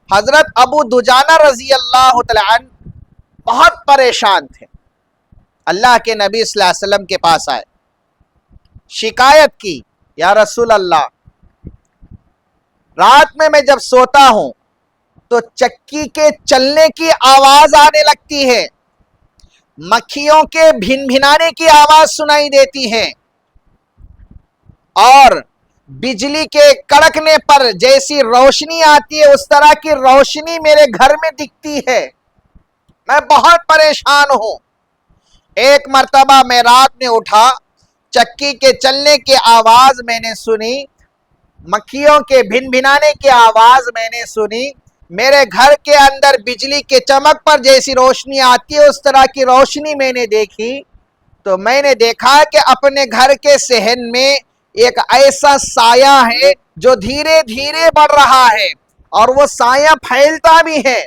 حضرت ابو دجانہ رضی اللہ تعالی عنہ بہت پریشان تھے، اللہ کے نبی صلی اللہ علیہ وسلم کے پاس آئے، شکایت کی، یا رسول اللہ، رات میں جب سوتا ہوں تو چکی کے چلنے کی آواز آنے لگتی ہے، مکھیوں کے بھن بھنانے کی آواز سنائی دیتی ہے، اور بجلی کے کڑکنے پر جیسی روشنی آتی ہے اس طرح کی روشنی میرے گھر میں دکھتی ہے، میں بہت پریشان ہوں۔ ایک مرتبہ میں رات میں اٹھا، چکی کے چلنے کی آواز میں نے سنی، مکھیوں کے بھن بھنانے کی آواز میں نے سنی، میرے گھر کے اندر بجلی کے چمک پر جیسی روشنی آتی ہے اس طرح کی روشنی میں نے دیکھی، تو میں نے دیکھا کہ اپنے گھر کے صحن میں ایک ایسا سایہ ہے جو دھیرے دھیرے بڑھ رہا ہے اور وہ سایہ پھیلتا بھی ہے،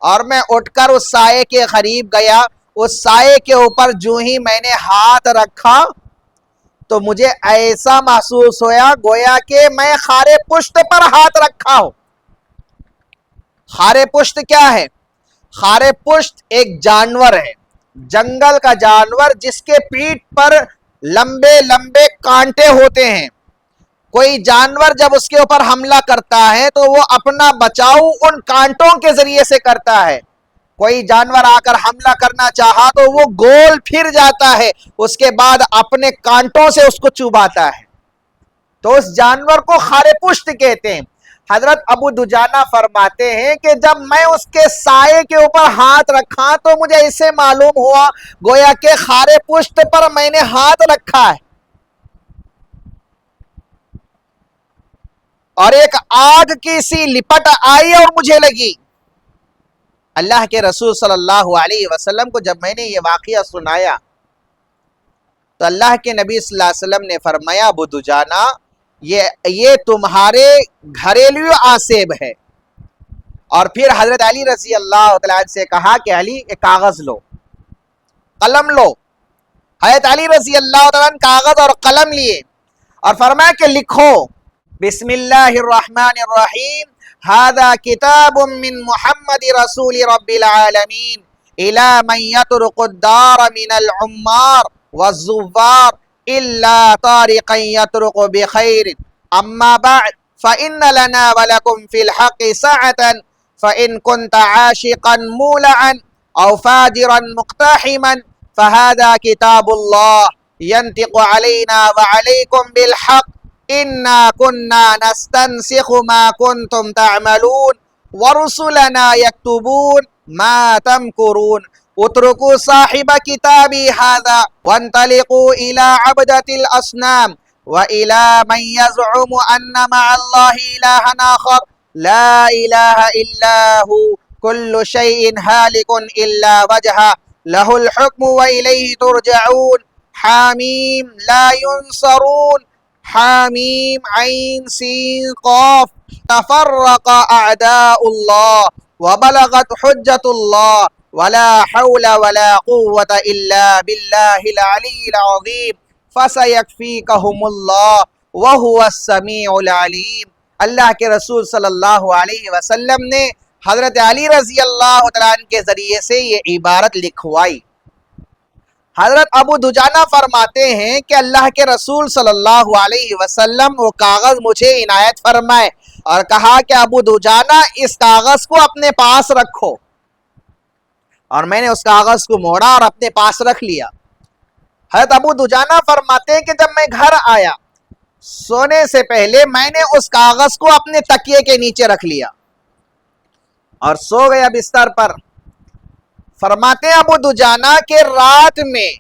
اور میں اٹھ کر اس سائے کے قریب گیا، اس سائے کے اوپر جو ہی میں نے ہاتھ رکھا تو مجھے ایسا محسوس ہوا گویا کہ میں خارے پشت پر ہاتھ رکھا ہوں۔ خارے پشت کیا ہے؟ خارے پشت ایک جانور ہے، جنگل کا جانور، جس کے پیٹھ پر لمبے لمبے کانٹے ہوتے ہیں۔ کوئی جانور جب اس کے اوپر حملہ کرتا ہے تو وہ اپنا بچاؤ ان کانٹوں کے ذریعے سے کرتا ہے۔ کوئی جانور آ کر حملہ کرنا چاہا تو وہ گول پھر جاتا ہے، اس کے بعد اپنے کانٹوں سے اس کو چباتا ہے، تو اس جانور کو خارے پشت کہتے ہیں۔ حضرت ابو دجانہ فرماتے ہیں کہ جب میں اس کے سائے کے اوپر ہاتھ رکھا تو مجھے اسے معلوم ہوا گویا کہ خارے پشت پر میں نے ہاتھ رکھا ہے، اور ایک آگ کی سی لپٹ آئی اور مجھے لگی۔ اللہ کے رسول صلی اللہ علیہ وسلم کو جب میں نے یہ واقعہ سنایا تو اللہ کے نبی صلی اللہ علیہ وسلم نے فرمایا، ابو دجانہ، یہ تمہارے گھریلو آسیب ہے۔ اور پھر حضرت علی رضی اللہ تعالیٰ عنہ سے کہا کہ علی ایک کاغذ لو، قلم لو۔ حضرت علی رضی اللہ تعالیٰ عنہ کاغذ اور قلم لیے اور فرمایا کہ لکھو، بسم اللہ الرحمن الرحیم، هذا كتاب من محمد رسول رب العالمين إلى من يطرق الدار من العمار والزوار إلا طارقا يطرق بخير، أما بعد فإن لنا ولكم في الحق سعة، فإن كنت عاشقا مولعا أو فاجرا مقتحما فهذا كتاب الله ينطق علينا وعليكم بالحق، إنا كنا نستنسخ ما كنتم تعملون ورسلنا يكتبون ما تمكرون، اتركوا صاحب كتابي هذا وانطلقوا إلى عبدة الأصنام وإلى من يزعم أن مع الله إلها آخر لا إله إلا هو كل شيء هالك إلا وجهه له الحكم وإليه ترجعون، حاميم لا ينصرون، حامیم عین سین قاف، تفرق اعداء اللہ وبلغت حجت اللہ ولا حول ولا قوة الا باللہ العلی العظیم فسیکفیکہم اللہ وہو السمیع العلیم۔ اللہ کے رسول صلی اللہ علیہ وسلم نے حضرت علی رضی اللہ تعالیٰ عنہ کے ذریعے سے یہ عبارت لکھوائی۔ حضرت ابو دجانہ فرماتے ہیں کہ اللہ کے رسول صلی اللہ علیہ وسلم وہ کاغذ مجھے عنایت فرمائے اور کہا کہ ابو دجانہ اس کاغذ کو اپنے پاس رکھو، اور میں نے اس کاغذ کو موڑا اور اپنے پاس رکھ لیا۔ حضرت ابو دجانہ فرماتے ہیں کہ جب میں گھر آیا سونے سے پہلے میں نے اس کاغذ کو اپنے تکیے کے نیچے رکھ لیا اور سو گیا بستر پر۔ فرماتے ہیں ابو دجانہ کہ رات میں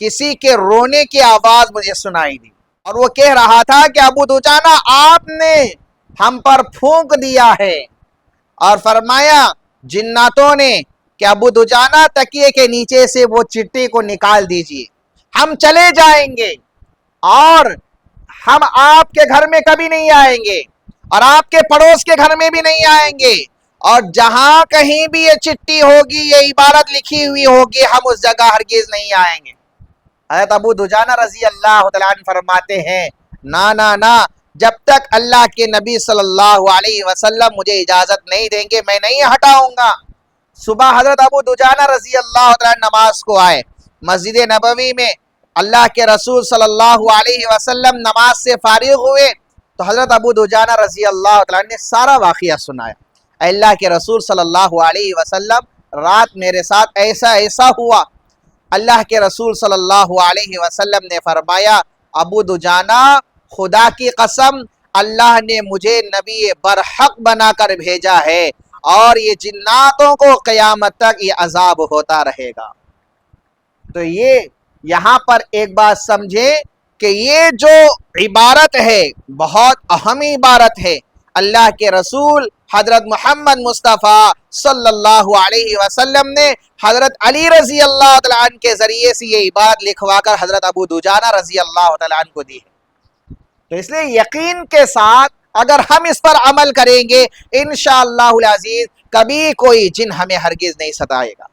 کسی کے رونے کی آواز مجھے سنائی دی، اور وہ کہہ رہا تھا کہ ابو دجانہ آپ نے ہم پر پھونک دیا ہے، اور فرمایا جناتوں نے کہ ابو دجانہ تکیے کے نیچے سے وہ چٹھی کو نکال دیجئے، ہم چلے جائیں گے اور ہم آپ کے گھر میں کبھی نہیں آئیں گے اور آپ کے پڑوس کے گھر میں بھی نہیں آئیں گے، اور جہاں کہیں بھی یہ چٹھی ہوگی، یہ عبارت لکھی ہوئی ہوگی، ہم اس جگہ ہرگز نہیں آئیں گے۔ حضرت ابو دجانہ رضی اللہ تعالیٰ عنہ فرماتے ہیں نا نا نا، جب تک اللہ کے نبی صلی اللہ علیہ وسلم مجھے اجازت نہیں دیں گے میں نہیں ہٹاؤں گا۔ صبح حضرت ابو دجانہ رضی اللہ تعالیٰ نماز کو آئے، مسجد نبوی میں اللہ کے رسول صلی اللہ علیہ وسلم نماز سے فارغ ہوئے تو حضرت ابو دجانہ رضی اللہ تعالیٰ نے سارا واقعہ سنایا۔ اے اللہ کے رسول صلی اللہ علیہ وسلم، رات میرے ساتھ ایسا ایسا ہوا۔ اللہ کے رسول صلی اللہ علیہ وسلم نے فرمایا، ابو دجانہ خدا کی قسم اللہ نے مجھے نبی برحق بنا کر بھیجا ہے اور یہ جناتوں کو قیامت تک یہ عذاب ہوتا رہے گا۔ تو یہ یہاں پر ایک بات سمجھیں کہ یہ جو عبارت ہے بہت اہم عبارت ہے۔ اللہ کے رسول حضرت محمد مصطفیٰ صلی اللہ علیہ وسلم نے حضرت علی رضی اللہ تعالیٰ عنہ کے ذریعے سے یہ عبارت لکھوا کر حضرت ابو دجانہ رضی اللہ تعالیٰ عنہ کو دی ہے۔ تو اس لیے یقین کے ساتھ اگر ہم اس پر عمل کریں گے انشاءاللہ العزیز کبھی کوئی جن ہمیں ہرگز نہیں ستائے گا۔